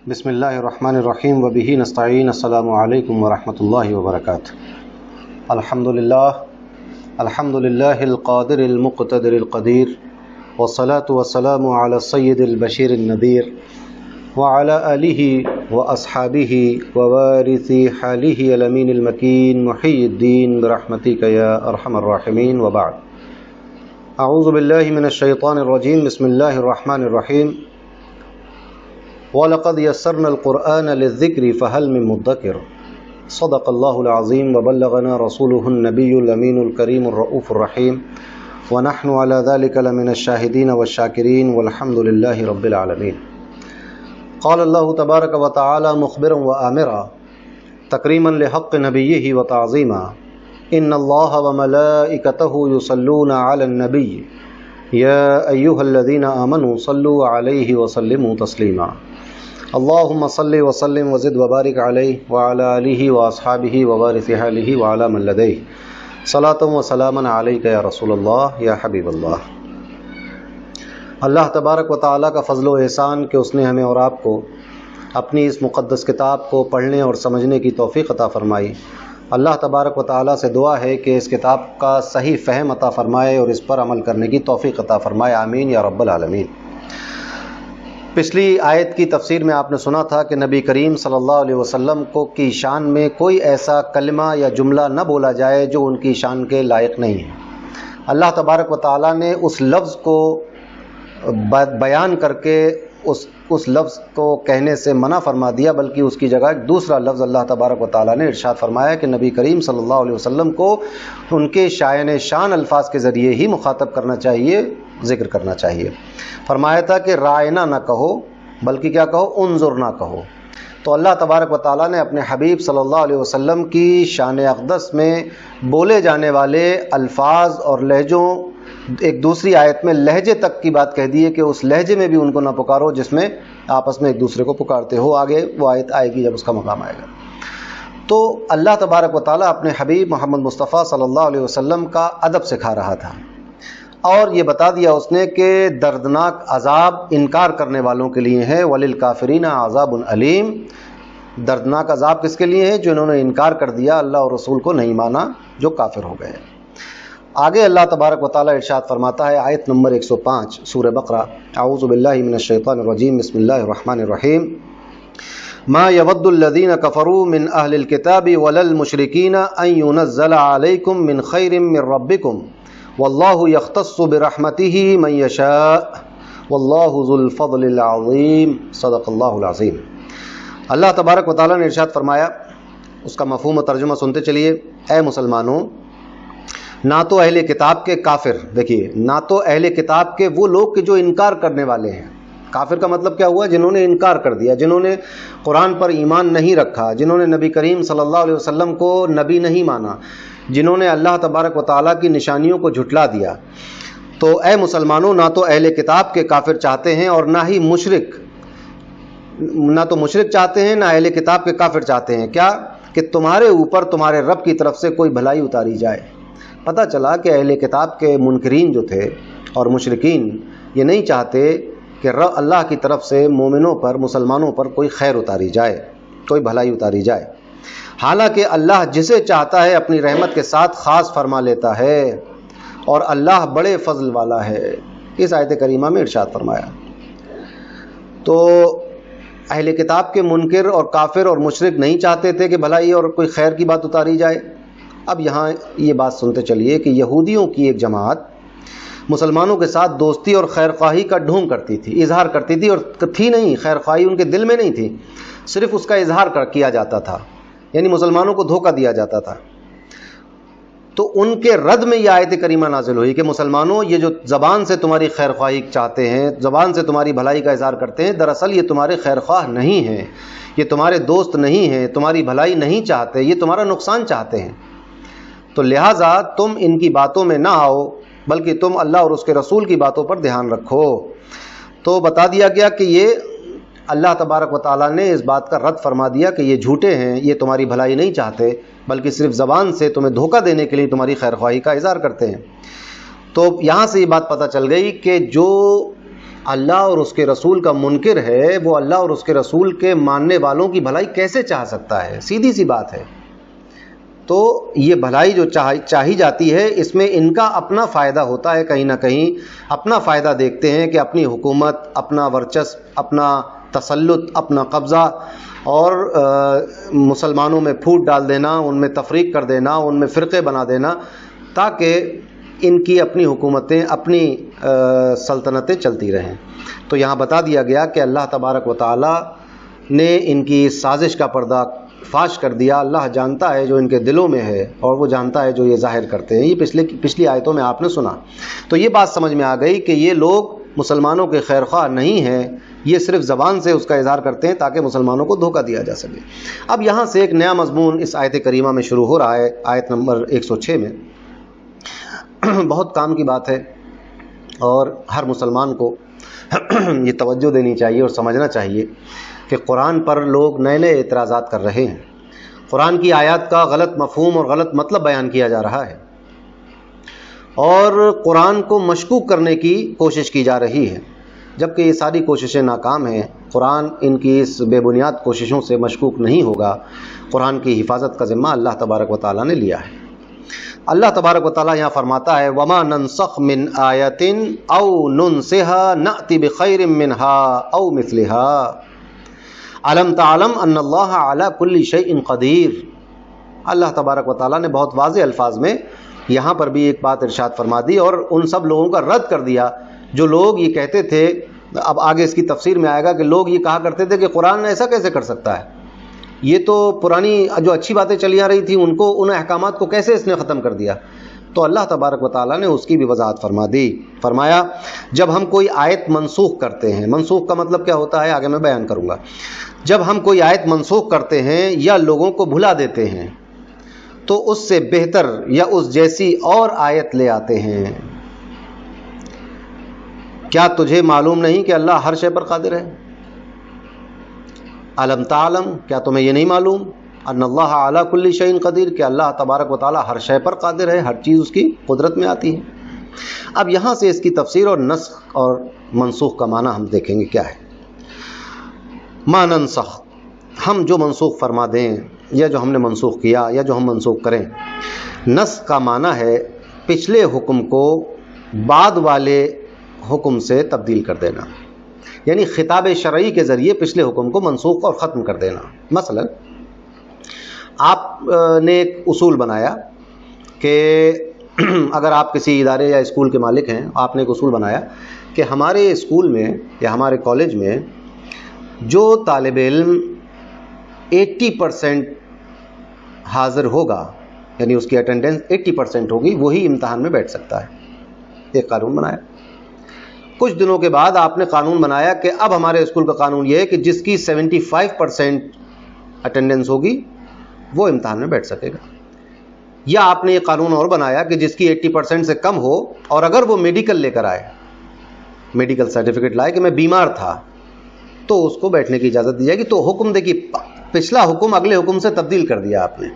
بسم اللہ الرحمن الرحیم وبہ نستعین السلام علیکم ورحمۃ اللہ وبرکاتہ۔ الحمد للہ القادر المقتدر القدیر والصلاة والسلام علی السید البشیر النذیر وعلی آلہ واصحابہ ووارث حالہ الامین المکین محی الدین برحمتک یا ارحم الراحمین وبعد۔ اعوذ باللہ من الشیطان الرجیم، بسم اللہ الرحمن الرحیم۔ وَلَقَدْ يَسَّرْنَا الْقُرْآنَ لِلذِّكْرِ فَهَلْ مِن مُدَّكِرٍ صدق اللہ العظیم وبلغنا رسولہ النبی الامین الکریم الرؤوف الرحیم ونحن على ذلك لمن الشاہدین والشاکرین والحمد للہ رب العالمین۔ قال اللہ تبارک وتعالی مخبرا وآمرا تکریما لحق نبیہ وتعظیما ان اللہ وملائکتہ یصلون علی النبی یا ایہا الذین آمنوا صلوا علیہ وسلموا تسلیما۔ اللہم صلی وسلم وزد وبارک علیہ وعلی آلہ واصحابہ ووارث حالہ وعلی من لدیہ صلاۃ و سلاما علیک یا رسول اللہ یا حبیب اللہ۔ اللہ تبارک و تعالیٰ کا فضل و احسان کہ اس نے ہمیں اور آپ کو اپنی اس مقدس کتاب کو پڑھنے اور سمجھنے کی توفیق عطا فرمائی۔ اللہ تبارک و تعالیٰ سے دعا ہے کہ اس کتاب کا صحیح فہم عطا فرمائے اور اس پر عمل کرنے کی توفیق عطا فرمائے، آمین یا رب العالمین۔ پچھلی آیت کی تفسیر میں آپ نے سنا تھا کہ نبی کریم صلی اللہ علیہ وسلم کی شان میں کوئی ایسا کلمہ یا جملہ نہ بولا جائے جو ان کی شان کے لائق نہیں ہے۔ اللہ تبارک و تعالیٰ نے اس لفظ کو بیان کر کے اس لفظ کو کہنے سے منع فرما دیا، بلکہ اس کی جگہ ایک دوسرا لفظ اللہ تبارک و تعالیٰ نے ارشاد فرمایا کہ نبی کریم صلی اللہ علیہ وسلم کو ان کے شایان شان الفاظ کے ذریعے ہی مخاطب کرنا چاہیے، ذکر کرنا چاہیے۔ فرمایا تھا کہ رائنا نہ کہو بلکہ کیا کہو، انظر نہ کہو۔ تو اللہ تبارک و تعالیٰ نے اپنے حبیب صلی اللہ علیہ وسلم کی شان اقدس میں بولے جانے والے الفاظ اور لہجوں، ایک دوسری آیت میں لہجے تک کی بات کہہ دی ہے کہ اس لہجے میں بھی ان کو نہ پکارو جس میں آپس میں ایک دوسرے کو پکارتے ہو۔ آگے وہ آیت آئے گی جب اس کا مقام آئے گا۔ تو اللہ تبارک و تعالیٰ اپنے حبیب محمد مصطفیٰ صلی اللہ علیہ وسلم کا ادب سکھا رہا تھا، اور یہ بتا دیا اس نے کہ دردناک عذاب انکار کرنے والوں کے لیے ہے، وَلِلْكَافِرِينَ عَذَابٌ عَلِيمٌ۔ دردناک عذاب کس کے لیے ہے؟ جو انہوں نے انکار کر دیا، اللہ اور رسول کو نہیں مانا، جو کافر ہو گئے۔ آگے اللہ تبارک و تعالیٰ ارشاد فرماتا ہے، آیت نمبر 105 سورہ بقرہ، اعوذ باللہ من الشیطان الرجیم، بسم اللہ الرحمن الرحیم۔ ما يود الذين كفروا من اهل الكتاب ولا المشركين ان ينزل عليكم من خير من ربكم والله يختص برحمته من يشاء والله ذو الفضل العظیم، صدق اللہ العظیم۔ اللہ تبارک و تعالیٰ نے ارشاد فرمایا، اس کا مفہوم و ترجمہ سنتے چلیے۔ اے مسلمانوں، نہ تو اہل کتاب کے کافر، دیکھیے، نہ تو اہل کتاب کے وہ لوگ کہ جو انکار کرنے والے ہیں۔ کافر کا مطلب کیا ہوا؟ جنہوں نے انکار کر دیا، جنہوں نے قرآن پر ایمان نہیں رکھا، جنہوں نے نبی کریم صلی اللہ علیہ وسلم کو نبی نہیں مانا، جنہوں نے اللہ تبارک و تعالیٰ کی نشانیوں کو جھٹلا دیا۔ تو اے مسلمانوں، نہ تو اہل کتاب کے کافر چاہتے ہیں اور نہ ہی مشرک، نہ تو مشرک چاہتے ہیں نہ اہل کتاب کے کافر چاہتے ہیں، کیا کہ تمہارے اوپر تمہارے رب کی طرف سے کوئی بھلائی اتاری جائے۔ پتہ چلا کہ اہل کتاب کے منکرین جو تھے اور مشرکین یہ نہیں چاہتے کہ اللہ کی طرف سے مومنوں پر، مسلمانوں پر کوئی خیر اتاری جائے، کوئی بھلائی اتاری جائے، حالانکہ اللہ جسے چاہتا ہے اپنی رحمت کے ساتھ خاص فرما لیتا ہے، اور اللہ بڑے فضل والا ہے۔ اس آیت کریمہ میں ارشاد فرمایا۔ تو اہل کتاب کے منکر اور کافر اور مشرک نہیں چاہتے تھے کہ بھلائی اور کوئی خیر کی بات اتاری جائے۔ اب یہاں یہ بات سنتے چلیے کہ یہودیوں کی ایک جماعت مسلمانوں کے ساتھ دوستی اور خیر خواہی کا ڈھونگ کرتی تھی، اظہار کرتی تھی، اور تھی نہیں، خیر خواہی ان کے دل میں نہیں تھی، صرف اس کا اظہار کیا جاتا تھا، یعنی مسلمانوں کو دھوکہ دیا جاتا تھا۔ تو ان کے رد میں یہ آیت کریمہ نازل ہوئی کہ مسلمانوں، یہ جو زبان سے تمہاری خیر خواہی چاہتے ہیں، زبان سے تمہاری بھلائی کا اظہار کرتے ہیں، دراصل یہ تمہارے خیر خواہ نہیں ہیں، یہ تمہارے دوست نہیں ہیں، تمہاری بھلائی نہیں چاہتے، یہ تمہارا نقصان چاہتے ہیں۔ تو لہٰذا تم ان کی باتوں میں نہ آؤ، بلکہ تم اللہ اور اس کے رسول کی باتوں پر دھیان رکھو۔ تو بتا دیا گیا کہ یہ اللہ تبارک و تعالیٰ نے اس بات کا رد فرما دیا کہ یہ جھوٹے ہیں، یہ تمہاری بھلائی نہیں چاہتے، بلکہ صرف زبان سے تمہیں دھوکہ دینے کے لیے تمہاری خیر خواہی کا اظہار کرتے ہیں۔ تو یہاں سے یہ بات پتہ چل گئی کہ جو اللہ اور اس کے رسول کا منکر ہے وہ اللہ اور اس کے رسول کے ماننے والوں کی بھلائی کیسے چاہ سکتا ہے؟ سیدھی سی بات ہے۔ تو یہ بھلائی جو چاہی جاتی ہے اس میں ان کا اپنا فائدہ ہوتا ہے، کہیں نہ کہیں اپنا فائدہ دیکھتے ہیں کہ اپنی حکومت، اپنا ورچسپ، اپنا تسلط، اپنا قبضہ اور مسلمانوں میں پھوٹ ڈال دینا، ان میں تفریق کر دینا، ان میں فرقے بنا دینا، تاکہ ان کی اپنی حکومتیں، اپنی سلطنتیں چلتی رہیں۔ تو یہاں بتا دیا گیا کہ اللہ تبارک و تعالی نے ان کی سازش کا پردہ فاش کر دیا۔ اللہ جانتا ہے جو ان کے دلوں میں ہے اور وہ جانتا ہے جو یہ ظاہر کرتے ہیں۔ یہ پچھلی آیتوں میں آپ نے سنا، تو یہ بات سمجھ میں آ گئی کہ یہ لوگ مسلمانوں کے خیر خواہ نہیں ہیں، یہ صرف زبان سے اس کا اظہار کرتے ہیں تاکہ مسلمانوں کو دھوکہ دیا جا سکے۔ اب یہاں سے ایک نیا مضمون اس آیت کریمہ میں شروع ہو رہا ہے، آیت نمبر 106 میں۔ بہت کام کی بات ہے اور ہر مسلمان کو یہ توجہ دینی چاہیے اور سمجھنا چاہیے کہ قرآن پر لوگ نئے نئے اعتراضات کر رہے ہیں، قرآن کی آیات کا غلط مفہوم اور غلط مطلب بیان کیا جا رہا ہے، اور قرآن کو مشکوک کرنے کی کوشش کی جا رہی ہے، جبکہ یہ ساری کوششیں ناکام ہیں۔ قرآن ان کی اس بے بنیاد کوششوں سے مشکوک نہیں ہوگا۔ قرآن کی حفاظت کا ذمہ اللہ تبارک و تعالیٰ نے لیا ہے۔ اللہ تبارک و تعالیٰ یہاں فرماتا ہے وَمَا نَنْسَخْ مِنْ آیَةٍ أَوْ نُنْسِهَا نَأْتِ بِخَيْرٍ مِّنْهَا أَوْ مِثْلِهَا أَلَمْ تَعْلَمْ أَنَّ اللَّهَ عَلَى كُلِّ شَيْءٍ قَدِيرٌ۔ اللہ تبارک و تعالیٰ نے بہت واضح الفاظ میں یہاں پر بھی ایک بات ارشاد فرما دی اور ان سب لوگوں کا رد کر دیا جو لوگ یہ کہتے تھے۔ اب آگے اس کی تفسیر میں آئے گا کہ لوگ یہ کہا کرتے تھے کہ قرآن ایسا کیسے کر سکتا ہے، یہ تو پرانی جو اچھی باتیں چلی آ رہی تھیں ان احکامات کو کیسے اس نے ختم کر دیا۔ تو اللہ تبارک و تعالیٰ نے اس کی بھی وضاحت فرما دی۔ فرمایا جب ہم کوئی آیت منسوخ کرتے ہیں، منسوخ کا مطلب کیا ہوتا ہے آگے میں بیان کروں گا، جب ہم کوئی آیت منسوخ کرتے ہیں یا لوگوں کو بھلا دیتے ہیں تو اس سے بہتر یا اس جیسی اور آیت لے آتے ہیں۔ کیا تجھے معلوم نہیں کہ اللہ ہر شے پر قادر ہے؟ علم تعلم، کیا تمہیں یہ نہیں معلوم ان اللہ علی کل شیء قدیر، کہ اللہ تبارک و تعالیٰ ہر شے پر قادر ہے، ہر چیز اس کی قدرت میں آتی ہے۔ اب یہاں سے اس کی تفسیر اور نسخ اور منسوخ کا معنی ہم دیکھیں گے کیا ہے۔ ما ننسخ، ہم جو منسوخ فرما دیں یا جو ہم نے منسوخ کیا یا جو ہم منسوخ کریں۔ نسخ کا معنی ہے پچھلے حکم کو بعد والے حکم سے تبدیل کر دینا، یعنی خطاب شرعی کے ذریعے پچھلے حکم کو منسوخ اور ختم کر دینا۔ مثلا آپ نے ایک اصول بنایا کہ اگر آپ کسی ادارے یا اسکول کے مالک ہیں، آپ نے ایک اصول بنایا کہ ہمارے اسکول میں یا ہمارے کالج میں جو طالب علم 80% حاضر ہوگا، یعنی اس کی اٹینڈنس 80% ہوگی، وہی امتحان میں بیٹھ سکتا ہے۔ ایک قانون بنایا۔ کچھ دنوں کے بعد آپ نے قانون بنایا کہ اب ہمارے اسکول کا قانون یہ ہے کہ جس کی 75% اٹینڈنس ہوگی وہ امتحان میں بیٹھ سکے گا۔ یا آپ نے یہ قانون اور بنایا کہ جس کی 80% سے کم ہو اور اگر وہ میڈیکل لے کر آئے، میڈیکل سرٹیفکیٹ لائے کہ میں بیمار تھا، تو اس کو بیٹھنے کی اجازت دی جائے گی۔ تو حکم دیکھیے، پچھلا حکم اگلے حکم سے تبدیل کر دیا آپ نے۔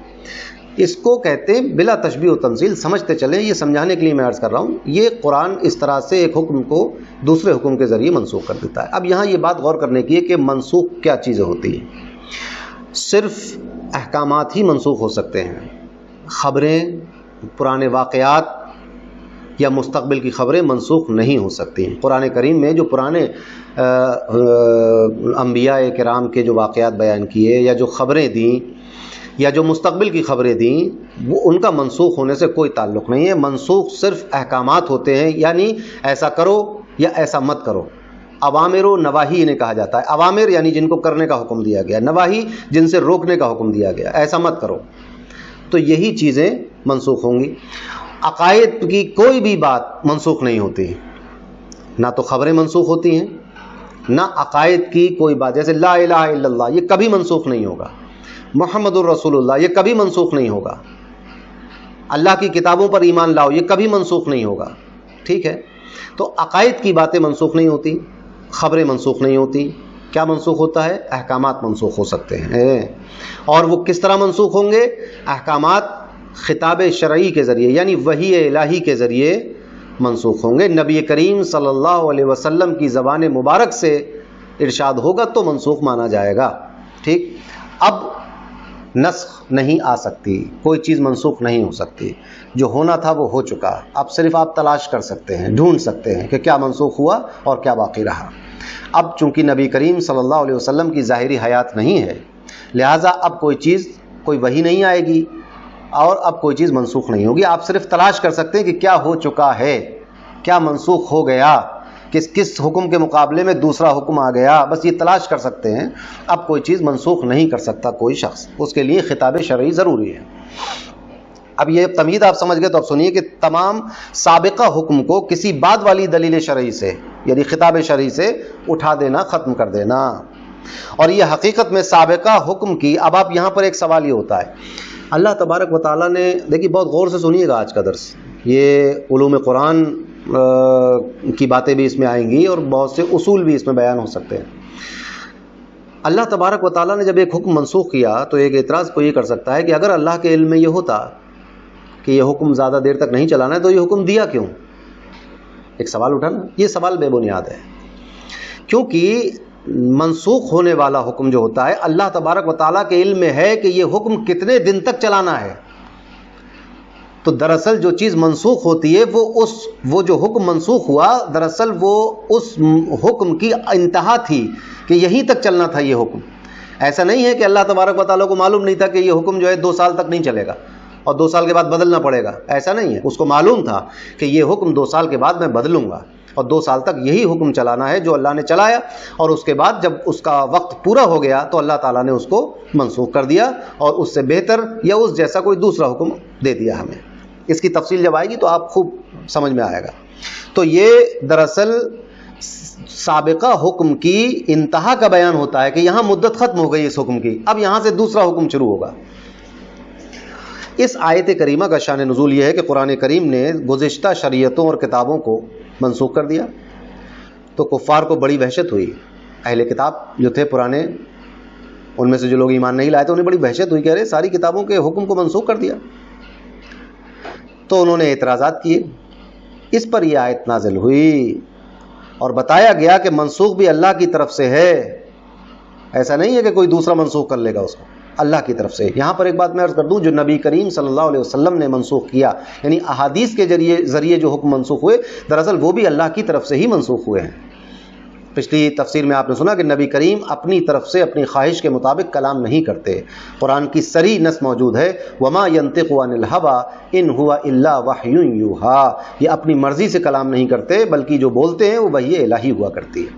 اس کو کہتے ہیں بلا تشبیہ و تمثیل۔ سمجھتے چلیں، یہ سمجھانے کے لیے میں عرض کر رہا ہوں، یہ قرآن اس طرح سے ایک حکم کو دوسرے حکم کے ذریعے منسوخ کر دیتا ہے۔ اب یہاں یہ بات غور کرنے کی ہے کہ منسوخ کیا چیزیں ہوتی ہیں۔ صرف احکامات ہی منسوخ ہو سکتے ہیں، خبریں، پرانے واقعات یا مستقبل کی خبریں منسوخ نہیں ہو سکتی ہیں۔ قرآن کریم میں جو پرانے انبیاء کرام کے جو واقعات بیان کیے یا جو خبریں دیں یا جو مستقبل کی خبریں دیں، وہ ان کا منسوخ ہونے سے کوئی تعلق نہیں ہے۔ منسوخ صرف احکامات ہوتے ہیں، یعنی ایسا کرو یا ایسا مت کرو۔ اوامر و نواہی انہیں کہا جاتا ہے۔ اوامر یعنی جن کو کرنے کا حکم دیا گیا، نواہی جن سے روکنے کا حکم دیا گیا، ایسا مت کرو۔ تو یہی چیزیں منسوخ ہوں گی۔ عقائد کی کوئی بھی بات منسوخ نہیں ہوتی، نہ تو خبریں منسوخ ہوتی ہیں، نہ عقائد کی کوئی بات، جیسے لا الہ الا اللہ، یہ کبھی منسوخ نہیں ہوگا۔ محمد الرسول اللہ، یہ کبھی منسوخ نہیں ہوگا۔ اللہ کی کتابوں پر ایمان لاؤ، یہ کبھی منسوخ نہیں ہوگا۔ ٹھیک ہے، تو عقائد کی باتیں منسوخ نہیں ہوتی، خبریں منسوخ نہیں ہوتی۔ کیا منسوخ ہوتا ہے؟ احکامات منسوخ ہو سکتے ہیں۔ اور وہ کس طرح منسوخ ہوں گے؟ احکامات خطاب شرعی کے ذریعے، یعنی وحی الہی کے ذریعے منسوخ ہوں گے. نبی کریم صلی اللہ علیہ وسلم کی زبان مبارک سے ارشاد ہوگا تو منسوخ مانا جائے گا. ٹھیک. اب نسخ نہیں آ سکتی, کوئی چیز منسوخ نہیں ہو سکتی, جو ہونا تھا وہ ہو چکا. اب صرف آپ تلاش کر سکتے ہیں, ڈھونڈ سکتے ہیں کہ کیا منسوخ ہوا اور کیا باقی رہا. اب چونکہ نبی کریم صلی اللہ علیہ وسلم کی ظاہری حیات نہیں ہے, لہٰذا اب کوئی چیز, کوئی وحی نہیں آئے گی اور اب کوئی چیز منسوخ نہیں ہوگی. آپ صرف تلاش کر سکتے ہیں کہ کیا ہو چکا ہے, کیا منسوخ ہو گیا, کس حکم کے مقابلے میں دوسرا حکم آ گیا, بس یہ تلاش کر سکتے ہیں. اب کوئی چیز منسوخ نہیں کر سکتا کوئی شخص, اس کے لیے خطاب شرعی ضروری ہے. اب یہ تمہید آپ سمجھ گئے تو اب سنیے کہ تمام سابقہ حکم کو کسی بعد والی دلیل شرعی سے یعنی خطاب شرعی سے اٹھا دینا, ختم کر دینا. اور یہ حقیقت میں سابقہ حکم کی. اب آپ یہاں پر ایک سوال یہ ہوتا ہے, اللہ تبارک و تعالیٰ نے, دیکھیے بہت غور سے سنیے گا آج کا درس, یہ علوم قرآن کی باتیں بھی اس میں آئیں گی اور بہت سے اصول بھی اس میں بیان ہو سکتے ہیں. اللہ تبارک و تعالیٰ نے جب ایک حکم منسوخ کیا تو ایک اعتراض کو یہ کر سکتا ہے کہ اگر اللہ کے علم میں یہ ہوتا کہ یہ حکم زیادہ دیر تک نہیں چلانا ہے تو یہ حکم دیا کیوں؟ ایک سوال اٹھا نا. یہ سوال بے بنیاد ہے, کیونکہ منسوخ ہونے والا حکم جو ہوتا ہے اللہ تبارک و تعالیٰ کے علم میں ہے کہ یہ حکم کتنے دن تک چلانا ہے. تو دراصل جو چیز منسوخ ہوتی ہے وہ جو حکم منسوخ ہوا دراصل وہ اس حکم کی انتہا تھی کہ یہیں تک چلنا تھا یہ حکم. ایسا نہیں ہے کہ اللہ تبارک و تعالیٰ کو معلوم نہیں تھا کہ یہ حکم جو ہے 2 سال تک نہیں چلے گا اور 2 سال کے بعد بدلنا پڑے گا. ایسا نہیں ہے, اس کو معلوم تھا کہ یہ حکم 2 سال کے بعد میں بدلوں گا اور 2 سال تک یہی حکم چلانا ہے جو اللہ نے چلایا, اور اس کے بعد جب اس کا وقت پورا ہو گیا تو اللہ تعالیٰ نے اس کو منسوخ کر دیا اور اس سے بہتر یا اس جیسا کوئی دوسرا حکم دے دیا ہمیں. اس کی تفصیل جب آئے گی تو آپ خوب سمجھ میں آئے گا. تو یہ دراصل سابقہ حکم کی انتہا کا بیان ہوتا ہے کہ یہاں مدت ختم ہو گئی اس حکم کی, اب یہاں سے دوسرا حکم شروع ہوگا. اس آیت کریمہ کا شان نزول یہ ہے کہ قرآن کریم نے گزشتہ شریعتوں اور کتابوں کو منسوخ کر دیا تو کفار کو بڑی وحشت ہوئی. اہل کتاب جو تھے پرانے, ان میں سے جو لوگ ایمان نہیں لائے تھے انہیں بڑی وحشت ہوئی کہ ارے ساری کتابوں کے حکم کو منسوخ کر دیا. تو انہوں نے اعتراضات کیے. اس پر یہ آیت نازل ہوئی اور بتایا گیا کہ منسوخ بھی اللہ کی طرف سے ہے, ایسا نہیں ہے کہ کوئی دوسرا منسوخ کر لے گا اس کو, اللہ کی طرف سے. یہاں پر ایک بات میں عرض کر دوں, جو نبی کریم صلی اللہ علیہ وسلم نے منسوخ کیا یعنی احادیث کے ذریعے جو حکم منسوخ ہوئے دراصل وہ بھی اللہ کی طرف سے ہی منسوخ ہوئے ہیں. پچھلی تفسیر میں آپ نے سنا کہ نبی کریم اپنی طرف سے اپنی خواہش کے مطابق کلام نہیں کرتے. قرآن کی صریح نص موجود ہے, وما ينطق عن الهوى ان هو الا وحی یوحى, یہ اپنی مرضی سے کلام نہیں کرتے بلکہ جو بولتے ہیں وہ وحی الہی ہوا کرتی ہے.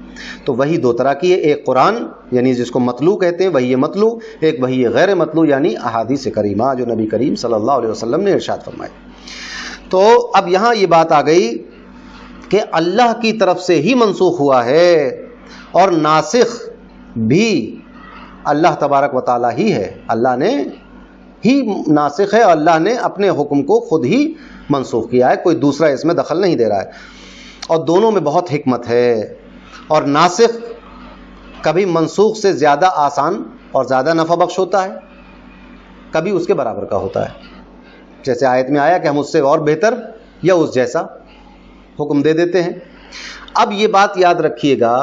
تو وحی 2 طرح کی ہے, ایک قرآن یعنی جس کو متلو کہتے ہیں وحی متلو, ایک وحی غیر متلو یعنی احادیث کریمہ جو نبی کریم صلی اللہ علیہ وسلم نے ارشاد فرمائے. تو اب یہاں یہ بات آ گئی کہ اللہ کی طرف سے ہی منسوخ ہوا ہے اور ناسخ بھی اللہ تبارک و تعالیٰ ہی ہے. اللہ نے ہی ناسخ ہے, اللہ نے اپنے حکم کو خود ہی منسوخ کیا ہے, کوئی دوسرا اس میں دخل نہیں دے رہا ہے. اور دونوں میں بہت حکمت ہے. اور ناسخ کبھی منسوخ سے زیادہ آسان اور زیادہ نفع بخش ہوتا ہے, کبھی اس کے برابر کا ہوتا ہے. جیسے آیت میں آیا کہ ہم اس سے اور بہتر یا اس جیسا حکم دے دیتے ہیں. اب یہ بات یاد رکھیے گا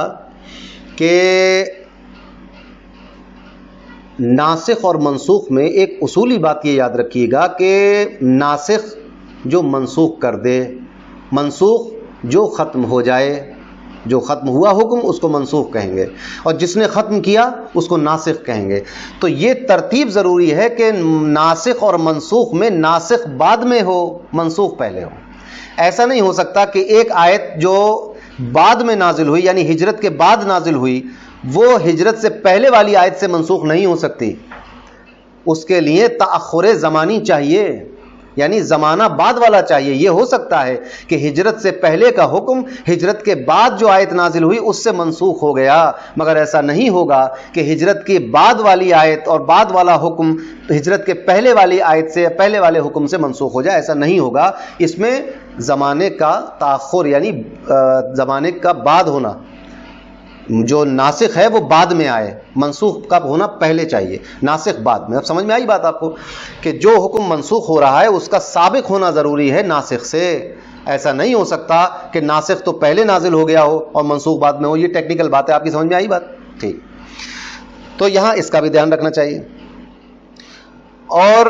کہ ناسخ اور منسوخ میں ایک اصولی بات یہ یاد رکھیے گا کہ ناسخ جو منسوخ کر دے, منسوخ جو ختم ہو جائے, جو ختم ہوا حکم اس کو منسوخ کہیں گے, اور جس نے ختم کیا اس کو ناسخ کہیں گے. تو یہ ترتیب ضروری ہے کہ ناسخ اور منسوخ میں ناسخ بعد میں ہو, منسوخ پہلے ہو. ایسا نہیں ہو سکتا کہ ایک آیت جو بعد میں نازل ہوئی یعنی ہجرت کے بعد نازل ہوئی وہ ہجرت سے پہلے والی آیت سے منسوخ نہیں ہو سکتی. اس کے لیے تأخر زمانی چاہیے, یعنی زمانہ بعد والا چاہیے. یہ ہو سکتا ہے کہ ہجرت سے پہلے کا حکم ہجرت کے بعد جو آیت نازل ہوئی اس سے منسوخ ہو گیا, مگر ایسا نہیں ہوگا کہ ہجرت کے بعد والی آیت اور بعد والا حکم ہجرت کے پہلے والی آیت سے پہلے والے حکم سے منسوخ ہو جائے. ایسا نہیں ہوگا. اس میں زمانے کا تاخر یعنی زمانے کا بعد ہونا, جو ناسخ ہے وہ بعد میں آئے, منسوخ کب ہونا پہلے چاہیے, ناسخ بعد میں. اب سمجھ میں آئی بات آپ کو کہ جو حکم منسوخ ہو رہا ہے اس کا سابق ہونا ضروری ہے ناسخ سے, ایسا نہیں ہو سکتا کہ ناسخ تو پہلے نازل ہو گیا ہو اور منسوخ بعد میں ہو. یہ ٹیکنیکل بات ہے. آپ کی سمجھ میں آئی بات؟ ٹھیک. تو یہاں اس کا بھی دھیان رکھنا چاہیے. اور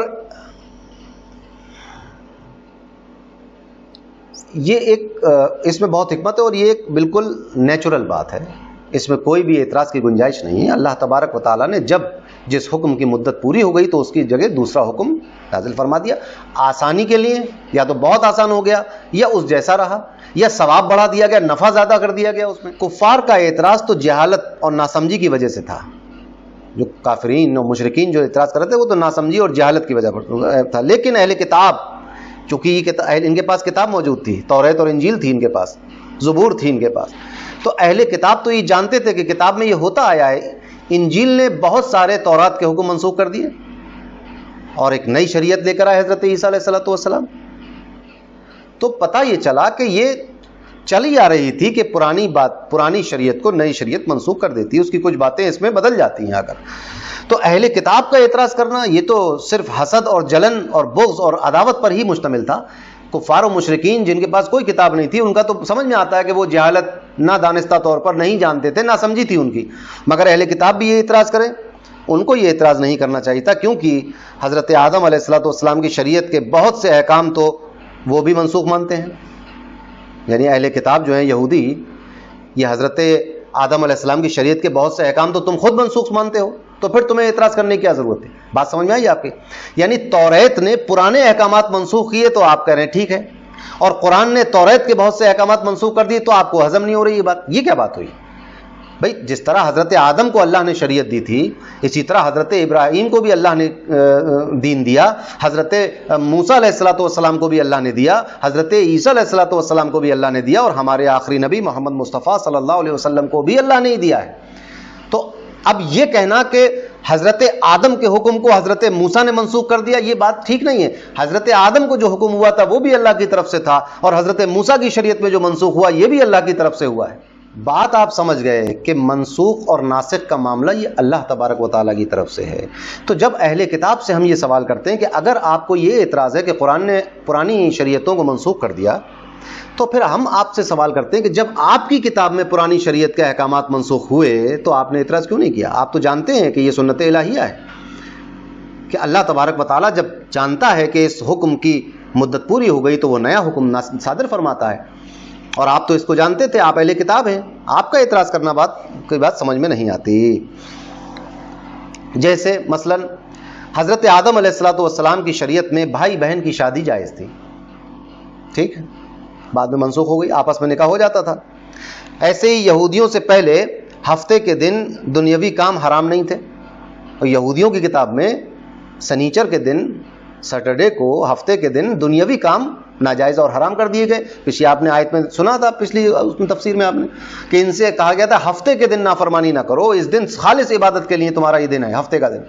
یہ ایک اس میں بہت حکمت ہے اور یہ ایک بالکل نیچرل بات ہے. اس میں کوئی بھی اعتراض کی گنجائش نہیں ہے. اللہ تبارک و تعالیٰ نے جب جس حکم کی مدت پوری ہو گئی تو اس کی جگہ دوسرا حکم نازل فرما دیا. آسانی کے لیے یا تو بہت آسان ہو گیا یا اس جیسا رہا یا ثواب بڑھا دیا گیا, نفع زیادہ کر دیا گیا اس میں. کفار کا اعتراض تو جہالت اور ناسمجھی کی وجہ سے تھا. جو کافرین اور مشرکین جو اعتراض کر رہے تھے وہ تو ناسمجھی اور جہالت کی وجہ پر تھا. لیکن اہل کتاب, چونکہ ان کے پاس کتاب موجود تھی, توریت اور انجیل تھی ان کے پاس, زبور تھی ان کے پاس, تو اہل کتاب تو یہ جانتے تھے کہ کتاب میں یہ ہوتا آیا ہے. انجیل نے بہت سارے تورات کے حکم منسوخ کر دیے اور ایک نئی شریعت لے کر آئے حضرت عیسیٰ علیہ الصلوۃ والسلام. تو پتہ یہ چلا کہ یہ چلی آ رہی تھی کہ پرانی شریعت کو نئی شریعت منسوخ کر دیتی ہے, اس کی کچھ باتیں اس میں بدل جاتی ہیں آ کر. تو اہل کتاب کا اعتراض کرنا یہ تو صرف حسد اور جلن اور بغض اور عداوت پر ہی مشتمل تھا. کفار و مشرکین جن کے پاس کوئی کتاب نہیں تھی ان کا تو سمجھ میں آتا ہے کہ وہ جہالت نہ دانستہ طور پر نہیں جانتے تھے, نہ سمجھی تھی ان کی. مگر اہل کتاب بھی یہ اعتراض کریں, ان کو یہ اعتراض نہیں کرنا چاہیے تھا, کیونکہ حضرت آدم علیہ الصلوۃ والسلام کی شریعت کے بہت سے احکام تو وہ بھی منسوخ مانتے ہیں. یعنی اہل کتاب جو ہیں یہودی, یہ حضرت آدم علیہ السلام کی شریعت کے بہت سے احکام تو تم خود منسوخ مانتے ہو, تو پھر تمہیں اعتراض کرنے کی کیا ضرورت ہے؟ بات سمجھ میں آئی آپ کی؟ یعنی توریت نے پرانے احکامات منسوخ کیے تو آپ کہہ رہے ہیں ٹھیک ہے, اور قرآن نے توریت کے بہت سے احکامات منسوخ کر دیے تو آپ کو ہضم نہیں ہو رہی یہ بات. یہ کیا بات ہوئی بھائی؟ جس طرح حضرت آدم کو اللہ نے شریعت دی تھی, اسی طرح حضرت ابراہیم کو بھی اللہ نے دین دیا, حضرت موسیٰ علیہ الصلوۃ والسلام کو بھی اللہ نے دیا, حضرت عیسیٰ علیہ الصلوۃ والسلام کو بھی اللہ نے دیا, اور ہمارے آخری نبی محمد مصطفیٰ صلی اللہ علیہ وسلم کو بھی اللہ نے ہی دیا ہے. تو اب یہ کہنا کہ حضرت آدم کے حکم کو حضرت موسیٰ نے منسوخ کر دیا, یہ بات ٹھیک نہیں ہے. حضرت آدم کو جو حکم ہوا تھا وہ بھی اللہ کی طرف سے تھا, اور حضرت موسیٰ کی شریعت میں جو منسوخ ہوا یہ بھی اللہ کی طرف سے ہوا ہے. بات آپ سمجھ گئے کہ منسوخ اور ناسخ کا معاملہ یہ اللہ تبارک و تعالیٰ کی طرف سے ہے. تو جب اہل کتاب سے ہم یہ سوال کرتے ہیں کہ اگر آپ کو یہ اعتراض ہے کہ قرآن نے پرانی شریعتوں کو منسوخ کر دیا, تو پھر ہم آپ سے سوال کرتے ہیں کہ جب آپ کی کتاب میں پرانی شریعت کے احکامات منسوخ ہوئے تو آپ نے اعتراض کیوں نہیں کیا؟ آپ تو جانتے ہیں کہ یہ سنت الہیہ ہے کہ اللہ تبارک و تعالیٰ جب جانتا ہے کہ اس حکم کی مدت پوری ہو گئی تو وہ نیا حکم صادر فرماتا ہے, اور آپ تو اس کو جانتے تھے, آپ اہل کتاب ہیں, آپ کا اعتراض کرنا کوئی بات سمجھ میں نہیں آتی. جیسے مثلا حضرت آدم علیہ الصلوۃ والسلام کی شریعت میں بھائی بہن کی شادی جائز تھی, ٹھیک ہے, بعد میں منسوخ ہو گئی, آپس میں نکاح ہو جاتا تھا. ایسے ہی یہودیوں سے پہلے ہفتے کے دن دنیاوی کام حرام نہیں تھے, اور یہودیوں کی کتاب میں سنیچر کے دن, سیٹرڈے کو, ہفتے کے دن دنیاوی کام ناجائز اور حرام کر دیے گئے. پچھلی آپ نے آیت میں سنا تھا, پچھلی اس میں تفسیر میں آپ نے, کہ ان سے کہا گیا تھا ہفتے کے دن نافرمانی نہ کرو, اس دن خالص عبادت کے لیے تمہارا یہ دن ہے, ہفتے کا دن.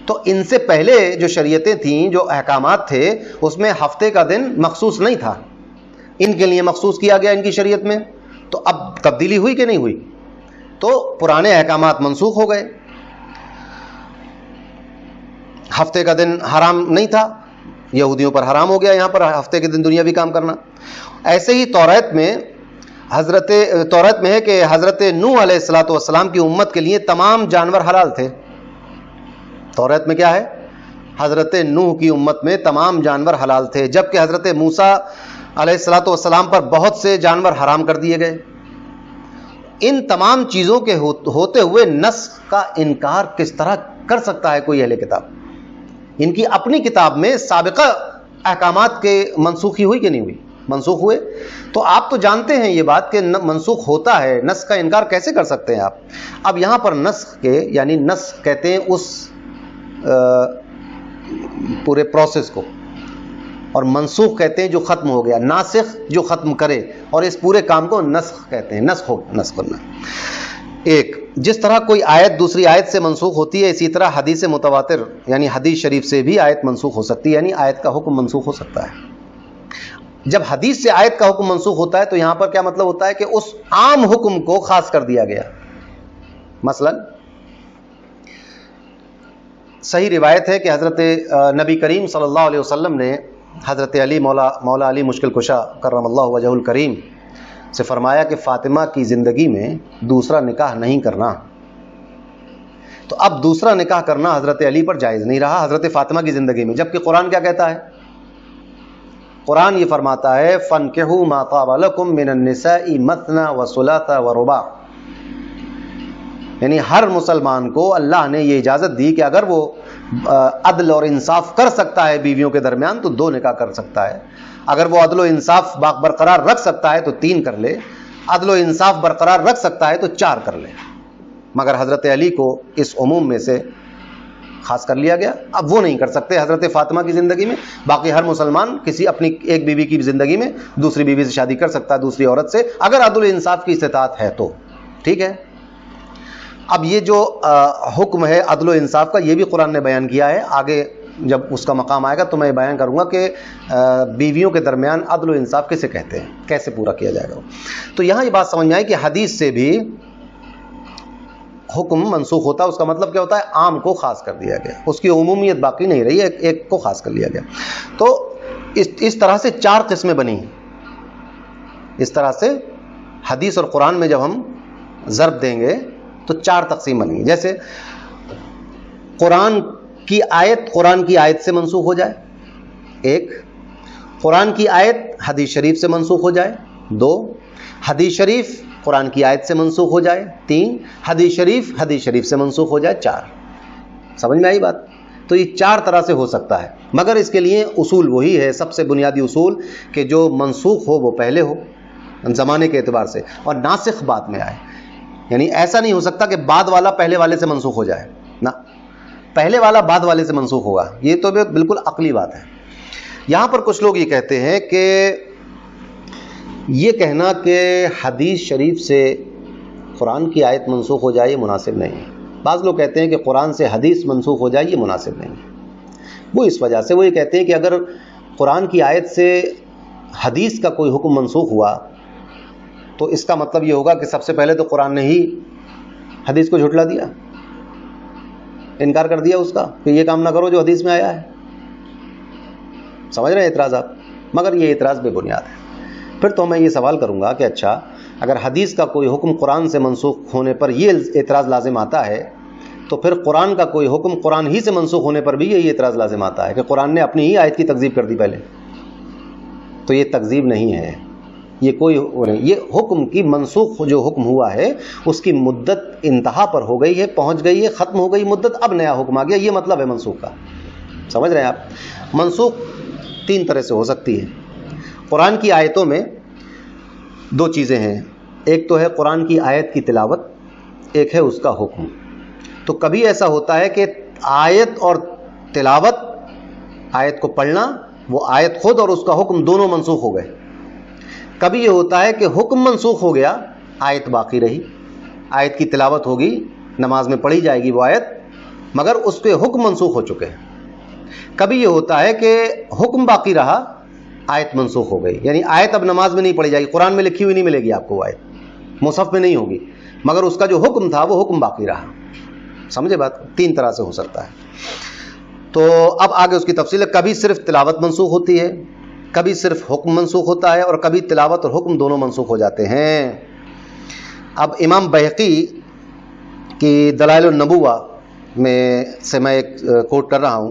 تو ان سے پہلے جو شریعتیں تھیں, جو احکامات تھے, اس میں ہفتے کا دن مخصوص نہیں تھا, ان کے لیے مخصوص کیا گیا ان کی شریعت میں. تو اب تبدیلی ہوئی کہ نہیں ہوئی؟ تو پرانے احکامات منسوخ ہو گئے. ہفتے کا دن حرام نہیں تھا, یہودیوں پر حرام ہو گیا یہاں پر ہفتے کے دن دنیاوی کام کرنا. ایسے ہی توریت میں ہے کہ حضرت نوح علیہ الصلوۃ والسلام کی امت کے لیے تمام جانور حلال تھے. توریت میں کیا ہے؟ حضرت نوح کی امت میں تمام جانور حلال تھے, جبکہ حضرت موسیٰ علیہ الصلوۃ والسلام پر بہت سے جانور حرام کر دیے گئے. ان تمام چیزوں کے ہوتے ہوئے نسخ کا انکار کس طرح کر سکتا ہے کوئی اہل کتاب؟ ان کی اپنی کتاب میں سابقہ احکامات کے منسوخی ہوئی کہ نہیں ہوئی؟ منسوخ ہوئے. تو آپ تو جانتے ہیں یہ بات کہ منسوخ ہوتا ہے, نسخ کا انکار کیسے کر سکتے ہیں آپ؟ اب یہاں پر نسخ کے, یعنی نسخ کہتے ہیں اس پورے پروسیس کو, اور منسوخ کہتے ہیں جو ختم ہو گیا, ناسخ جو ختم کرے, اور اس پورے کام کو نسخ کہتے ہیں. نسخ کرنا. ایک, جس طرح کوئی آیت دوسری آیت سے منسوخ ہوتی ہے, اسی طرح حدیث متواتر یعنی حدیث شریف سے بھی آیت منسوخ ہو سکتی ہے, یعنی آیت کا حکم منسوخ ہو سکتا ہے. جب حدیث سے آیت کا حکم منسوخ ہوتا ہے تو یہاں پر کیا مطلب ہوتا ہے کہ اس عام حکم کو خاص کر دیا گیا. مثلا صحیح روایت ہے کہ حضرت نبی کریم صلی اللہ علیہ وسلم نے حضرت علی مولا علی مشکل کشا کرم اللہ وجہ الکریم سے فرمایا کہ فاطمہ کی زندگی میں دوسرا نکاح نہیں کرنا. تو اب دوسرا نکاح کرنا حضرت علی پر جائز نہیں رہا حضرت فاطمہ کی زندگی میں، جبکہ قرآن کیا کہتا ہے؟ قرآن یہ فرماتا ہے فَانْكِحُوا مَا طَابَ لَكُم مِّنَ النِّسَاءِ مَثْنَىٰ وَثُلَاثَ وَرُبَاعَ. یعنی ہر مسلمان کو اللہ نے یہ اجازت دی کہ اگر وہ عدل اور انصاف کر سکتا ہے بیویوں کے درمیان تو 2 نکاح کر سکتا ہے. اگر وہ عدل و انصاف برقرار رکھ سکتا ہے تو 3 کر لے، عدل و انصاف برقرار رکھ سکتا ہے تو 4 کر لے. مگر حضرت علی کو اس عموم میں سے خاص کر لیا گیا. اب وہ نہیں کر سکتے حضرت فاطمہ کی زندگی میں. باقی ہر مسلمان کسی اپنی ایک بیوی کی زندگی میں دوسری بیوی سے شادی کر سکتا ہے، دوسری عورت سے، اگر عدل و انصاف کی استطاعت ہے تو. ٹھیک ہے. اب یہ جو حکم ہے عدل و انصاف کا یہ بھی قرآن نے بیان کیا ہے. آگے جب اس کا مقام آئے گا تو میں بیان کروں گا کہ بیویوں کے درمیان عدل و انصاف کسے کہتے ہیں، کیسے پورا کیا جائے گا. تو یہاں یہ بات سمجھ میں آئی کہ حدیث سے بھی حکم منسوخ ہوتا ہے. اس کا مطلب کیا ہوتا ہے؟ عام کو خاص کر دیا گیا، اس کی عمومیت باقی نہیں رہی، ایک کو خاص کر لیا گیا. تو اس طرح سے 4 قسمیں بنی. اس طرح سے حدیث اور قرآن میں جب ہم ضرب دیں گے تو 4 تقسیم بنیں گی. جیسے قرآن کی آیت سے منسوخ ہو جائے، 1. قرآن کی آیت حدیث شریف سے منسوخ ہو جائے، 2. حدیث شریف قرآن کی آیت سے منسوخ ہو جائے، 3. حدیث شریف سے منسوخ ہو جائے، 4. سمجھ میں آئی بات؟ تو یہ 4 طرح سے ہو سکتا ہے. مگر اس کے لیے اصول وہی ہے، سب سے بنیادی اصول، کہ جو منسوخ ہو وہ پہلے ہو زمانے کے اعتبار سے، اور ناسخ بعد میں آئے. یعنی ایسا نہیں ہو سکتا کہ بعد والا پہلے والے سے منسوخ ہو جائے، نہ، پہلے والا بعد والے سے منسوخ ہوگا. یہ تو بالکل عقلی بات ہے. یہاں پر کچھ لوگ یہ کہتے ہیں کہ یہ کہنا کہ حدیث شریف سے قرآن کی آیت منسوخ ہو جائے یہ مناسب نہیں ہے. بعض لوگ کہتے ہیں کہ قرآن سے حدیث منسوخ ہو جائے یہ مناسب نہیں ہے. وہ اس وجہ سے وہ یہ کہتے ہیں کہ اگر قرآن کی آیت سے حدیث کا کوئی حکم منسوخ ہوا تو اس کا مطلب یہ ہوگا کہ سب سے پہلے تو قرآن نے ہی حدیث کو جھٹلا دیا، انکار کر دیا اس کا کہ یہ کام نہ کرو جو حدیث میں آیا ہے. سمجھ رہے ہیں اعتراض آپ؟ مگر یہ اعتراض بے بنیاد ہے. پھر تو میں یہ سوال کروں گا کہ اچھا اگر حدیث کا کوئی حکم قرآن سے منسوخ ہونے پر یہ اعتراض لازم آتا ہے تو پھر قرآن کا کوئی حکم قرآن ہی سے منسوخ ہونے پر بھی یہی اعتراض لازم آتا ہے کہ قرآن نے اپنی ہی آیت کی تکذیب کر دی پہلے. تو یہ تکذیب نہیں ہے، یہ کوئی نہیں. یہ حکم کی منسوخ جو حکم ہوا ہے اس کی مدت انتہا پر ہو گئی ہے، پہنچ گئی ہے، ختم ہو گئی مدت، اب نیا حکم آ گیا. یہ مطلب ہے منسوخ کا. سمجھ رہے ہیں آپ؟ منسوخ 3 طرح سے ہو سکتی ہے. قرآن کی آیتوں میں 2 چیزیں ہیں، ایک تو ہے قرآن کی آیت کی تلاوت، ایک ہے اس کا حکم. تو کبھی ایسا ہوتا ہے کہ آیت اور تلاوت، آیت کو پڑھنا، وہ آیت خود اور اس کا حکم دونوں منسوخ ہو گئے. کبھی یہ ہوتا ہے کہ حکم منسوخ ہو گیا، آیت باقی رہی، آیت کی تلاوت ہوگی، نماز میں پڑھی جائے گی وہ آیت، مگر اس کے حکم منسوخ ہو چکے ہیں. کبھی یہ ہوتا ہے کہ حکم باقی رہا، آیت منسوخ ہو گئی. یعنی آیت اب نماز میں نہیں پڑھی جائے گی، قرآن میں لکھی ہوئی نہیں ملے گی آپ کو وہ آیت، مصحف میں نہیں ہوگی، مگر اس کا جو حکم تھا وہ حکم باقی رہا. سمجھے بات؟ 3 طرح سے ہو سکتا ہے. تو اب آگے اس کی تفصیل ہے. کبھی صرف تلاوت منسوخ ہوتی ہے، کبھی صرف حکم منسوخ ہوتا ہے، اور کبھی تلاوت اور حکم دونوں منسوخ ہو جاتے ہیں. اب امام بہقی کی دلائل النبوہ میں سے میں ایک کوٹ کر رہا ہوں.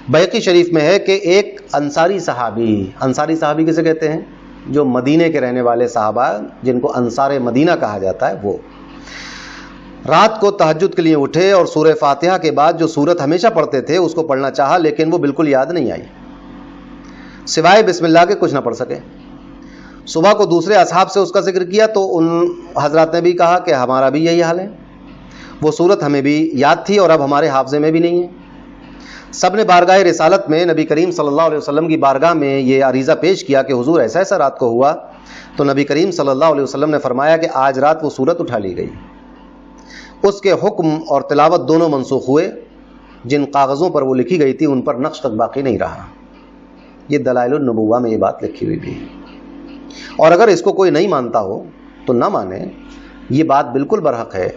بہقی شریف میں ہے کہ ایک انصاری صحابی کسے کہتے ہیں؟ جو مدینے کے رہنے والے صحابہ جن کو انصار مدینہ کہا جاتا ہے، وہ رات کو تہجد کے لیے اٹھے اور سورہ فاتحہ کے بعد جو سورت ہمیشہ پڑھتے تھے اس کو پڑھنا چاہا، لیکن وہ بالکل یاد نہیں آئی، سوائے بسم اللہ کے کچھ نہ پڑھ سکے. صبح کو دوسرے اصحاب سے اس کا ذکر کیا تو ان حضرات نے بھی کہا کہ ہمارا بھی یہی حال ہے، وہ سورت ہمیں بھی یاد تھی اور اب ہمارے حافظے میں بھی نہیں ہے. سب نے بارگاہ رسالت میں نبی کریم صلی اللہ علیہ وسلم کی بارگاہ میں یہ عریضہ پیش کیا کہ حضور ایسا ایسا رات کو ہوا. تو نبی کریم صلی اللہ علیہ وسلم نے فرمایا کہ آج رات وہ سورت اٹھا لی گئی. اس کے حکم اور تلاوت دونوں منسوخ ہوئے، جن کاغذوں پر وہ لکھی گئی تھی ان پر نقش تک باقی نہیں رہا. یہ دلائل النبوہ میں یہ بات لکھی ہوئی بھی ہے. اور اگر اس کو کوئی نہیں مانتا ہو تو نہ مانے، یہ بات بالکل برحق ہے.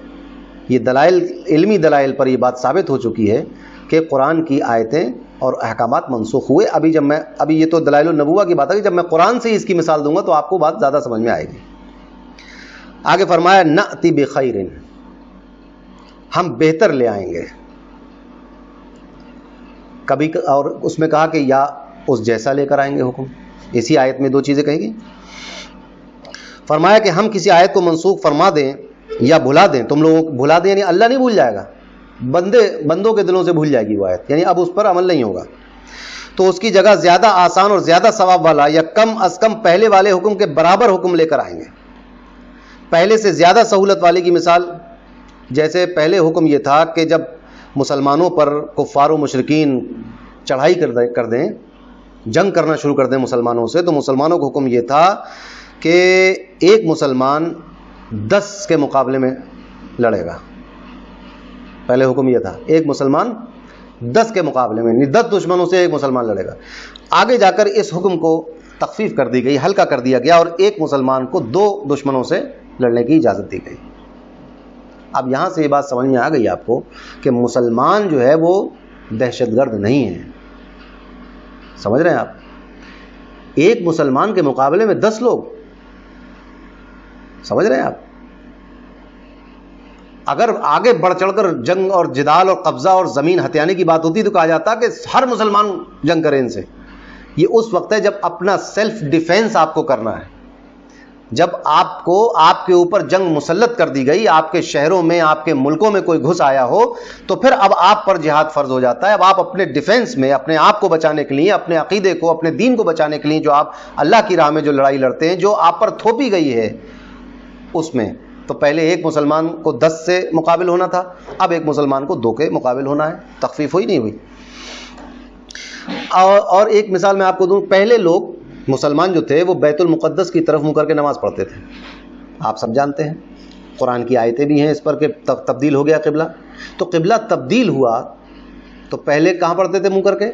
یہ دلائل، علمی دلائل پر یہ بات ثابت ہو چکی ہے کہ قرآن کی آیتیں اور احکامات منسوخ ہوئے. ابھی یہ تو دلائل النبوہ کی بات ہے کہ جب میں قرآن سے ہی اس کی مثال دوں گا تو آپ کو بات زیادہ سمجھ میں آئے گی. آگے فرمایا نأتی بخیر، ہم بہتر لے آئیں گے. کبھی اور اس میں کہا کہ یا اس جیسا لے کر آئیں گے حکم. اسی آیت میں دو چیزیں کہیں گی. فرمایا کہ ہم کسی آیت کو منسوخ فرما دیں یا بھلا دیں. تم لوگوں کو بھلا دیں یعنی اللہ نہیں بھول جائے گا، بندوں کے دلوں سے بھول جائے گی وہ آیت، یعنی اب اس پر عمل نہیں ہوگا. تو اس کی جگہ زیادہ آسان اور زیادہ ثواب والا یا کم از کم پہلے والے حکم کے برابر حکم لے کر آئیں گے. پہلے سے زیادہ سہولت والے کی مثال، جیسے پہلے حکم یہ تھا کہ جب مسلمانوں پر کفار و مشرکین چڑھائی کر دیں، جنگ کرنا شروع کر دیں مسلمانوں سے، تو مسلمانوں کو حکم یہ تھا کہ ایک مسلمان 10 کے مقابلے میں لڑے گا. پہلے حکم یہ تھا ایک مسلمان 10 کے مقابلے میں، 10 دشمنوں سے ایک مسلمان لڑے گا. آگے جا کر اس حکم کو تخفیف کر دی گئی، ہلکا کر دیا گیا، اور ایک مسلمان کو 2 دشمنوں سے لڑنے کی اجازت دی گئی. اب یہاں سے یہ بات سمجھ میں آ گئی آپ کو کہ مسلمان جو ہے وہ دہشت گرد نہیں ہے. سمجھ رہے ہیں آپ؟ ایک مسلمان کے مقابلے میں 10 لوگ. سمجھ رہے ہیں آپ؟ اگر آگے بڑھ چڑھ کر جنگ اور جدال اور قبضہ اور زمین ہتھیانے کی بات ہوتی تو کہا جاتا کہ ہر مسلمان جنگ کرے ان سے. یہ اس وقت ہے جب اپنا سیلف ڈیفینس آپ کو کرنا ہے. جب آپ کے اوپر جنگ مسلط کر دی گئی، آپ کے شہروں میں، آپ کے ملکوں میں کوئی گھس آیا ہو، تو پھر اب آپ پر جہاد فرض ہو جاتا ہے. اب آپ اپنے ڈیفینس میں، اپنے آپ کو بچانے کے لیے، اپنے عقیدے کو، اپنے دین کو بچانے کے لیے جو آپ اللہ کی راہ میں جو لڑائی لڑتے ہیں، جو آپ پر تھوپی گئی ہے، اس میں تو پہلے ایک مسلمان کو 10 سے مقابل ہونا تھا، اب ایک مسلمان کو 2 کے مقابل ہونا ہے. تخفیف ہوئی نہیں ہوئی؟ اور ایک مثال میں آپ کو دوں. پہلے لوگ مسلمان جو تھے وہ بیت المقدس کی طرف منہ کر کے نماز پڑھتے تھے. آپ سب جانتے ہیں، قرآن کی آیتیں بھی ہیں اس پر کہ تبدیل ہو گیا قبلہ. تو قبلہ تبدیل ہوا تو پہلے کہاں پڑھتے تھے منہ کر کے؟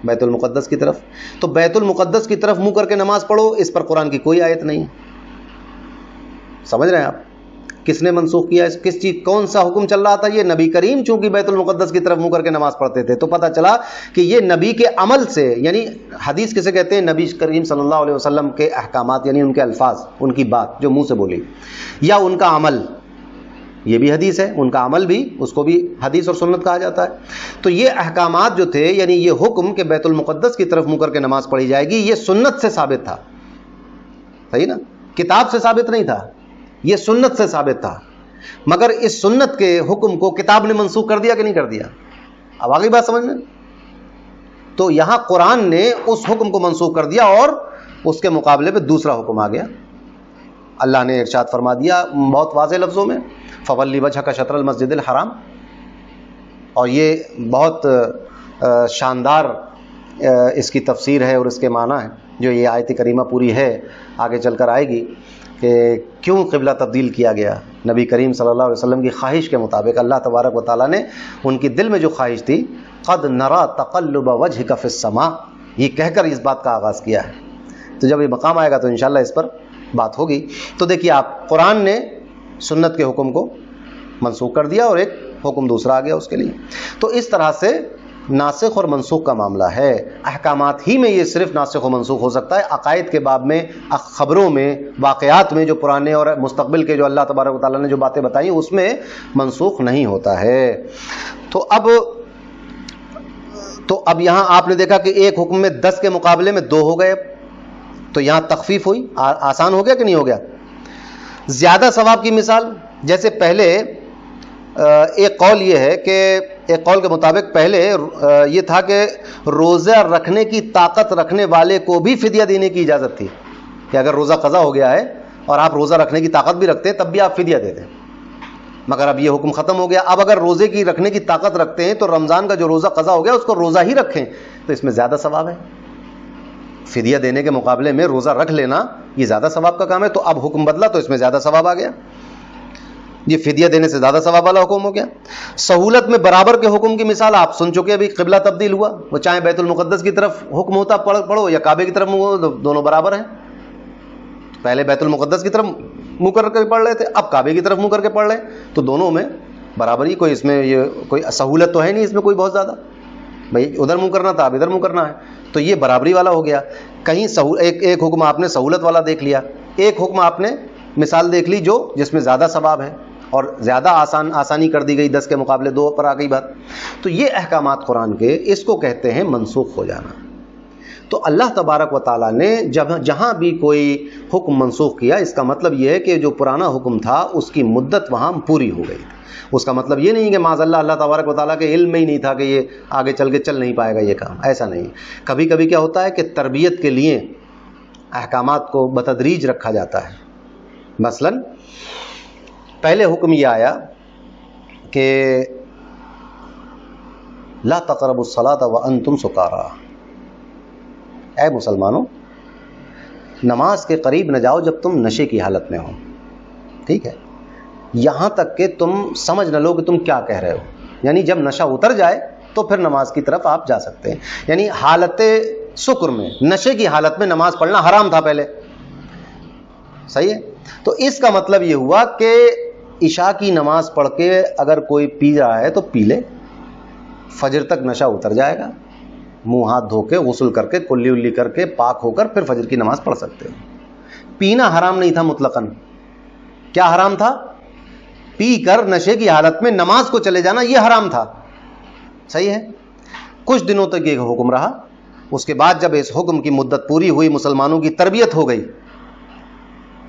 بیت المقدس کی طرف. تو بیت المقدس کی طرف منہ کر کے نماز پڑھو، اس پر قرآن کی کوئی آیت نہیں. سمجھ رہے ہیں آپ؟ کس نے منسوخ کیا؟ کس چیز، کون سا حکم چل رہا تھا؟ یہ نبی کریم چونکہ بیت المقدس کی طرف منہ کر کے نماز پڑھتے تھے تو پتہ چلا کہ یہ نبی کے عمل سے، یعنی حدیث کسے کہتے ہیں؟ نبی کریم صلی اللہ علیہ وسلم کے احکامات، یعنی ان کے الفاظ، ان کی بات جو منہ سے بولی، یا ان کا عمل. یہ بھی حدیث ہے، ان کا عمل بھی، اس کو بھی حدیث اور سنت کہا جاتا ہے. تو یہ احکامات جو تھے، یعنی یہ حکم کہ بیت المقدس کی طرف منہ کر کے نماز پڑھی جائے گی، یہ سنت سے ثابت تھا. صحیح نا؟ کتاب سے ثابت نہیں تھا، یہ سنت سے ثابت تھا. مگر اس سنت کے حکم کو کتاب نے منسوخ کر دیا کہ نہیں کر دیا؟ اب آگئی بات سمجھ میں؟ تو یہاں قرآن نے اس حکم کو منسوخ کر دیا اور اس کے مقابلے پہ دوسرا حکم آ گیا. اللہ نے ارشاد فرما دیا بہت واضح لفظوں میں، فَوَلِّ وَجْهَكَ شَطْرَ الْمَسْجِدِ الْحَرَامِ. اور یہ بہت شاندار اس کی تفسیر ہے اور اس کے معنی ہے جو یہ آیت کریمہ پوری ہے، آگے چل کر آئے گی کہ کیوں قبلہ تبدیل کیا گیا. نبی کریم صلی اللہ علیہ وسلم کی خواہش کے مطابق اللہ تبارک و تعالیٰ نے ان کی دل میں جو خواہش تھی، قد نرا تقلب وجهك فی السماء، یہ کہہ کر اس بات کا آغاز کیا ہے. تو جب یہ مقام آئے گا تو انشاءاللہ اس پر بات ہوگی. تو دیکھیے آپ، قرآن نے سنت کے حکم کو منسوخ کر دیا اور ایک حکم دوسرا آ گیا اس کے لیے. تو اس طرح سے ناسخ اور منسوخ کا معاملہ ہے. احکامات ہی میں یہ صرف ناسخ و منسوخ ہو سکتا ہے. عقائد کے باب میں، خبروں میں، واقعات میں جو پرانے اور مستقبل کے جو اللہ تبارک و تعالیٰ نے جو باتیں بتائیں اس میں منسوخ نہیں ہوتا ہے. تو اب یہاں آپ نے دیکھا کہ ایک حکم میں 10 کے مقابلے میں 2 ہو گئے. تو یہاں تخفیف ہوئی، آسان ہو گیا کہ نہیں ہو گیا؟ زیادہ ثواب کی مثال، جیسے پہلے ایک قول یہ ہے کہ ایک قول کے مطابق پہلے یہ تھا کہ روزہ رکھنے کی طاقت رکھنے والے کو بھی فدیہ دینے کی اجازت تھی، کہ اگر روزہ قضا ہو گیا ہے اور آپ روزہ رکھنے کی طاقت بھی رکھتے ہیں تب بھی آپ فدیہ دیتے ہیں. مگر اب یہ حکم ختم ہو گیا. اب اگر روزے کی رکھنے کی طاقت رکھتے ہیں تو رمضان کا جو روزہ قضا ہو گیا اس کو روزہ ہی رکھیں تو اس میں زیادہ ثواب ہے. فدیہ دینے کے مقابلے میں روزہ رکھ لینا یہ زیادہ ثواب کا کام ہے. تو اب حکم بدلا تو اس میں زیادہ ثواب آ گیا. یہ فدیہ دینے سے زیادہ ثواب والا حکم ہو گیا. سہولت میں برابر کے حکم کی مثال آپ سن چکے. ابھی قبلہ تبدیل ہوا، وہ چاہے بیت المقدس کی طرف حکم ہوتا پڑھو یا کعبے کی طرف دونوں برابر ہیں. پہلے بیت المقدس کی طرف منہ کر کے پڑھ رہے تھے، اب کعبے کی طرف منہ کر کے پڑھ رہے ہیں، تو دونوں میں برابری. کوئی اس میں یہ کوئی سہولت تو ہے نہیں اس میں کوئی بہت زیادہ. بھائی ادھر منہ کرنا تھا اب ادھر منہ کرنا ہے، تو یہ برابری والا ہو گیا. کہیں ایک حکم آپ نے سہولت والا دیکھ لیا، ایک حکم آپ نے مثال دیکھ لی جس میں زیادہ ثواب ہے اور زیادہ آسانی کر دی گئی، 10 کے مقابلے 2 پر آ گئی بات. تو یہ احکامات قرآن کے، اس کو کہتے ہیں منسوخ ہو جانا. تو اللہ تبارک و تعالیٰ نے جہاں بھی کوئی حکم منسوخ کیا، اس کا مطلب یہ ہے کہ جو پرانا حکم تھا اس کی مدت وہاں پوری ہو گئی. اس کا مطلب یہ نہیں کہ معاذ اللہ تبارک و تعالیٰ کے علم میں ہی نہیں تھا کہ یہ آگے چل کے چل نہیں پائے گا یہ کام، ایسا نہیں. کبھی کبھی کیا ہوتا ہے کہ تربیت کے لیے احکامات کو بتدریج رکھا جاتا ہے. مثلا پہلے حکم یہ آیا کہ لا تقربوا الصلاة وانتم سکارى، اے مسلمانوں نماز کے قریب نہ جاؤ جب تم نشے کی حالت میں ہو. ٹھیک ہے، یہاں تک کہ تم سمجھ نہ لو کہ تم کیا کہہ رہے ہو. یعنی جب نشہ اتر جائے تو پھر نماز کی طرف آپ جا سکتے ہیں. یعنی حالت سکر میں، نشے کی حالت میں نماز پڑھنا حرام تھا پہلے. صحیح ہے. تو اس کا مطلب یہ ہوا کہ عشاء کی نماز پڑھ کے اگر کوئی پی رہا ہے تو پی لے، فجر تک نشہ اتر جائے گا، منہ ہاتھ دھو کے غسل کر کے کلی الی کر کے پاک ہو کر پھر فجر کی نماز پڑھ سکتے ہو. پینا حرام نہیں تھا مطلقاً. کیا حرام تھا؟ پی کر نشے کی حالت میں نماز کو چلے جانا، یہ حرام تھا. صحیح ہے. کچھ دنوں تک یہ حکم رہا. اس کے بعد جب اس حکم کی مدت پوری ہوئی، مسلمانوں کی تربیت ہو گئی،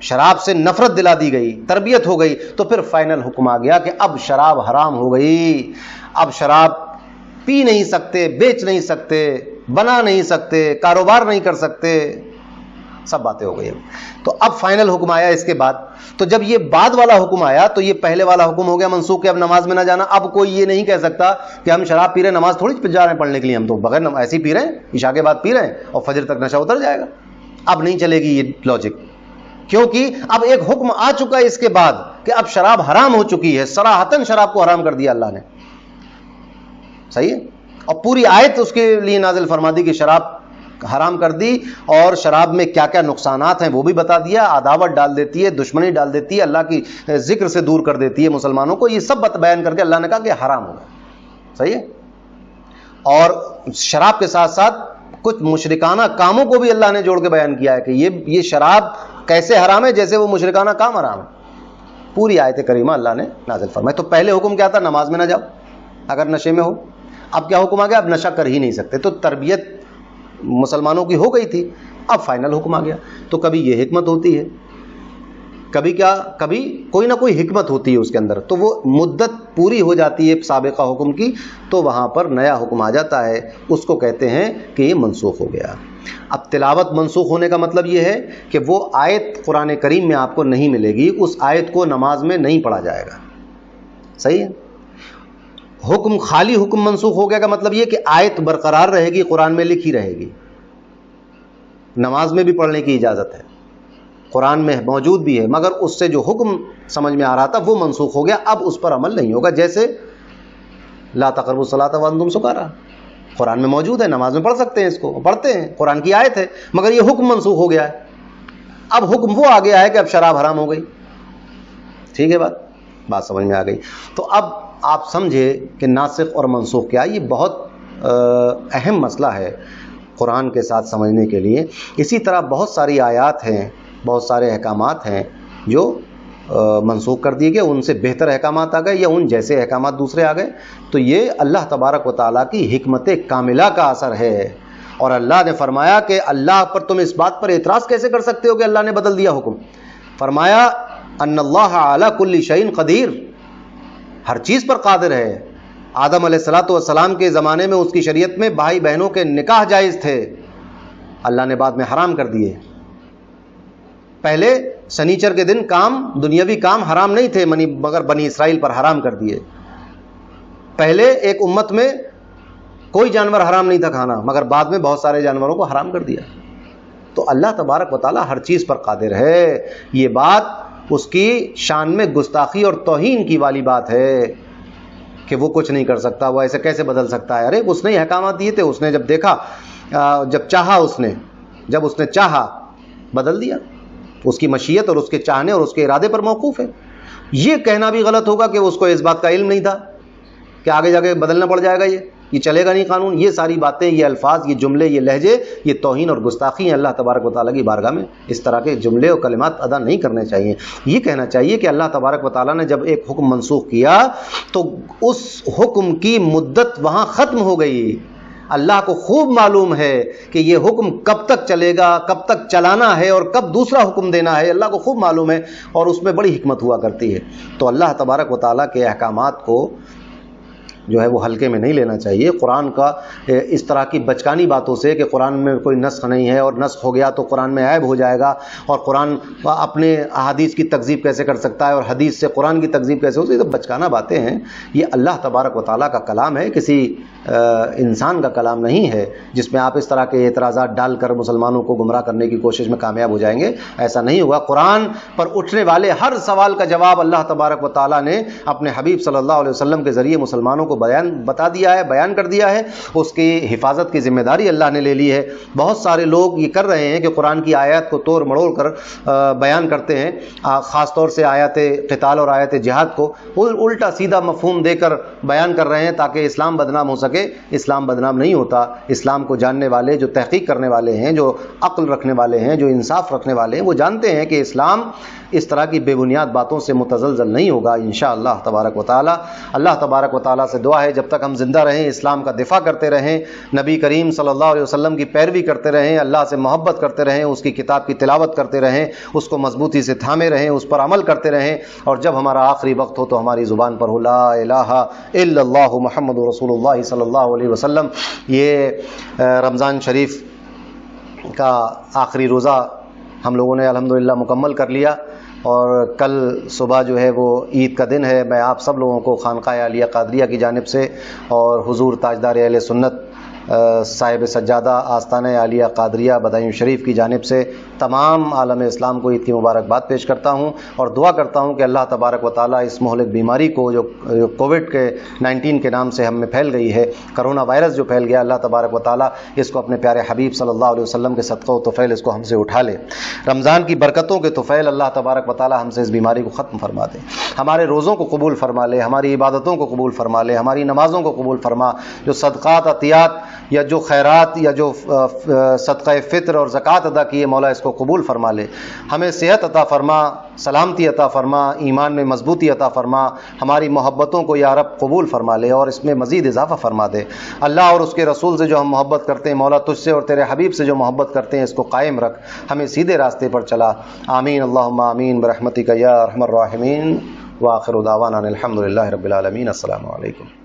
شراب سے نفرت دلا دی گئی، تربیت ہو گئی، تو پھر فائنل حکم آ گیا کہ اب شراب حرام ہو گئی. اب شراب پی نہیں سکتے، بیچ نہیں سکتے، بنا نہیں سکتے، کاروبار نہیں کر سکتے، سب باتیں ہو گئی. تو اب فائنل حکم آیا اس کے بعد. تو جب یہ بعد والا حکم آیا تو یہ پہلے والا حکم ہو گیا منسوخ کہ اب نماز میں نہ جانا. اب کوئی یہ نہیں کہہ سکتا کہ ہم شراب پی رہے ہیں، نماز تھوڑی جا رہے ہیں پڑھنے کے لیے، ہم تو بغیر ایسے ہی پی رہے ہیں، عشاء کے بعد پی رہے ہیں اور فجر تک نشہ اتر جائے گا. اب نہیں چلے گی یہ لاجک، کیونکہ اب ایک حکم آ چکا ہے اس کے بعد کہ اب شراب حرام ہو چکی ہے. صراحتاً شراب کو حرام کر دیا اللہ نے. صحیح ہے. اور پوری آیت اس کے لیے نازل فرما دی کہ شراب حرام کر دی، اور شراب میں کیا کیا نقصانات ہیں وہ بھی بتا دیا. عداوت ڈال دیتی ہے، دشمنی ڈال دیتی ہے، اللہ کی ذکر سے دور کر دیتی ہے مسلمانوں کو. یہ سب بیان کر کے اللہ نے کہا کہ حرام ہوگا. صحیح ہے. اور شراب کے ساتھ ساتھ کچھ مشرکانہ کاموں کو بھی اللہ نے جوڑ کے بیان کیا ہے کہ یہ شراب کیسے حرام ہے، جیسے وہ مشرکانہ کام حرام ہے. پوری آیت کریمہ اللہ نے نازل فرمائی. تو پہلے حکم کیا تھا؟ نماز میں نہ جاؤ اگر نشے میں ہو. اب کیا حکم آ گیا؟ اب نشہ کر ہی نہیں سکتے. تو تربیت مسلمانوں کی ہو گئی تھی، اب فائنل حکم آ گیا. تو کبھی یہ حکمت ہوتی ہے، کبھی کوئی نہ کوئی حکمت ہوتی ہے اس کے اندر. تو وہ مدت پوری ہو جاتی ہے سابقہ حکم کی، تو وہاں پر نیا حکم آ جاتا ہے. اس کو کہتے ہیں کہ یہ منسوخ ہو گیا. اب تلاوت منسوخ ہونے کا مطلب یہ ہے کہ وہ آیت قرآن کریم میں آپ کو نہیں ملے گی، اس آیت کو نماز میں نہیں پڑھا جائے گا. صحیح ہے. حکم خالی حکم منسوخ ہو گیا کا مطلب یہ کہ آیت برقرار رہے گی، قرآن میں لکھی رہے گی، نماز میں بھی پڑھنے کی اجازت ہے، قرآن میں موجود بھی ہے، مگر اس سے جو حکم سمجھ میں آ رہا تھا وہ منسوخ ہو گیا. اب اس پر عمل نہیں ہوگا. جیسے لا تقربوا الصلاۃ وانتم سکارى قرآن میں موجود ہے، نماز میں پڑھ سکتے ہیں، اس کو پڑھتے ہیں، قرآن کی آیت ہے، مگر یہ حکم منسوخ ہو گیا ہے. اب حکم وہ آ گیا ہے کہ اب شراب حرام ہو گئی. ٹھیک ہے، بات سمجھ میں آ گئی. تو اب آپ سمجھے کہ ناسخ اور منسوخ کیا. یہ بہت اہم مسئلہ ہے قرآن کے ساتھ سمجھنے کے لیے. اسی طرح بہت ساری آیات ہیں، بہت سارے احکامات ہیں جو منسوخ کر دیے گئے، ان سے بہتر احکامات آ گئے یا ان جیسے احکامات دوسرے آ گئے. تو یہ اللہ تبارک و تعالیٰ کی حکمت کاملہ کا اثر ہے. اور اللہ نے فرمایا کہ اللہ پر تم اس بات پر اعتراض کیسے کر سکتے ہو کہ اللہ نے بدل دیا حکم. فرمایا ان اللہ علی کل شیء قدیر، ہر چیز پر قادر ہے. آدم علیہ الصلوۃ والسلام کے زمانے میں اس کی شریعت میں بھائی بہنوں کے نکاح جائز تھے، اللہ نے بعد میں حرام کر دیے. پہلے سنیچر کے دن کام، دنیاوی کام حرام نہیں تھے، مگر بنی اسرائیل پر حرام کر دیے. پہلے ایک امت میں کوئی جانور حرام نہیں تھا کھانا، مگر بعد میں بہت سارے جانوروں کو حرام کر دیا. تو اللہ تبارک و تعالیٰ ہر چیز پر قادر ہے. یہ بات اس کی شان میں گستاخی اور توہین کی والی بات ہے کہ وہ کچھ نہیں کر سکتا، وہ ایسے کیسے بدل سکتا ہے. ارے اس نے احکامات دیے تھے، اس نے جب دیکھا، جب چاہا، جب اس نے چاہا بدل دیا. اس کی مشیت اور اس کے چاہنے اور اس کے ارادے پر موقوف ہے. یہ کہنا بھی غلط ہوگا کہ اس کو اس بات کا علم نہیں تھا کہ آگے جا کے بدلنا پڑ جائے گا. یہ چلے گا نہیں قانون. یہ ساری باتیں، یہ الفاظ، یہ جملے، یہ لہجے، یہ توہین اور گستاخی ہیں. اللہ تبارک و تعالیٰ کی بارگاہ میں اس طرح کے جملے اور کلمات ادا نہیں کرنے چاہیے. یہ کہنا چاہیے کہ اللہ تبارک و تعالیٰ نے جب ایک حکم منسوخ کیا تو اس حکم کی مدت وہاں ختم ہو گئی. اللہ کو خوب معلوم ہے کہ یہ حکم کب تک چلے گا، کب تک چلانا ہے اور کب دوسرا حکم دینا ہے. اللہ کو خوب معلوم ہے اور اس میں بڑی حکمت ہوا کرتی ہے. تو اللہ تبارک و تعالیٰ کے احکامات کو جو ہے وہ ہلکے میں نہیں لینا چاہیے. قرآن کا اس طرح کی بچکانی باتوں سے کہ قرآن میں کوئی نسخ نہیں ہے اور نسخ ہو گیا تو قرآن میں عیب ہو جائے گا اور قرآن اپنے احادیث کی تکذیب کیسے کر سکتا ہے اور حدیث سے قرآن کی تکذیب کیسے ہوتی ہے، تو بچکانہ باتیں ہیں. یہ اللہ تبارک و تعالیٰ کا کلام ہے، کسی انسان کا کلام نہیں ہے جس میں آپ اس طرح کے اعتراضات ڈال کر مسلمانوں کو گمراہ کرنے کی کوشش میں کامیاب ہو جائیں گے. ایسا نہیں ہوگا. قرآن پر اٹھنے والے ہر سوال کا جواب اللہ تبارک و تعالیٰ نے اپنے حبیب صلی اللہ علیہ وسلم کے ذریعے مسلمانوں کو بتا دیا ہے، بیان کر دیا ہے. اس کی حفاظت کی ذمہ داری اللہ نے لے لی ہے. بہت سارے لوگ یہ کر رہے ہیں کہ قرآن کی آیات کو توڑ مڑوڑ کر بیان کرتے ہیں، خاص طور سے آیات قتال اور آیات جہاد کو الٹا سیدھا مفہوم دے کر بیان کر رہے ہیں تاکہ اسلام بدنام ہو سکے. اسلام بدنام نہیں ہوتا. اسلام کو جاننے والے، جو تحقیق کرنے والے ہیں، جو عقل رکھنے والے ہیں، جو انصاف رکھنے والے ہیں، وہ جانتے ہیں کہ اسلام اس طرح کی بے بنیاد باتوں سے متزلزل نہیں ہوگا انشاءاللہ تبارک و تعالی. اللہ تبارک و تعالی سے دعا ہے جب تک ہم زندہ رہیں اسلام کا دفاع کرتے رہیں، نبی کریم صلی اللہ علیہ وسلم کی پیروی کرتے رہیں، اللہ سے محبت کرتے رہیں، اس کی کتاب کی تلاوت کرتے رہیں، اس کو مضبوطی سے تھامے رہیں، اس پر عمل کرتے رہیں، اور جب ہمارا آخری وقت ہو تو ہماری زبان پر ہو لا الہ الا اللہ محمد رسول اللہ صلی اللہ علیہ وسلم. یہ رمضان شریف کا آخری روزہ ہم لوگوں نے الحمدللہ مکمل کر لیا، اور کل صبح جو ہے وہ عید کا دن ہے. میں آپ سب لوگوں کو خانقاہ عالیہ قادریہ کی جانب سے اور حضور تاجدار اہل سنت صاحب سجادہ آستانہ عالیہ قادریہ بدایوں شریف کی جانب سے تمام عالم اسلام کو عید کی مبارکباد پیش کرتا ہوں، اور دعا کرتا ہوں کہ اللہ تبارک و تعالیٰ اس مہلک بیماری کو جو کووڈ کے 19 کے نام سے ہم میں پھیل گئی ہے، کرونا وائرس جو پھیل گیا، اللہ تبارک و تعالیٰ اس کو اپنے پیارے حبیب صلی اللہ علیہ وسلم کے صدقہ و طفیل اس کو ہم سے اٹھا لے. رمضان کی برکتوں کے طفیل اللہ تبارک و تعالیٰ ہم سے اس بیماری کو ختم فرما دے. ہمارے روزوں کو قبول فرما لے، ہماری عبادتوں کو قبول فرما لے، ہماری نمازوں کو قبول فرما. جو صدقات عطیات یا جو خیرات یا جو صدقہ فطر اور زکوٰۃ ادا کیے مولا اس کو قبول فرما لے. ہمیں صحت عطا فرما، سلامتی عطا فرما، ایمان میں مضبوطی عطا فرما. ہماری محبتوں کو یا رب قبول فرما لے اور اس میں مزید اضافہ فرما دے. اللہ اور اس کے رسول سے جو ہم محبت کرتے ہیں مولا، تجھ سے اور تیرے حبیب سے جو محبت کرتے ہیں اس کو قائم رکھ، ہمیں سیدھے راستے پر چلا. آمین اللہم آمین برحمتک یا ارحم الراحمین. وآخر دعوانا الحمدللہ رب العالمین. السلام علیکم.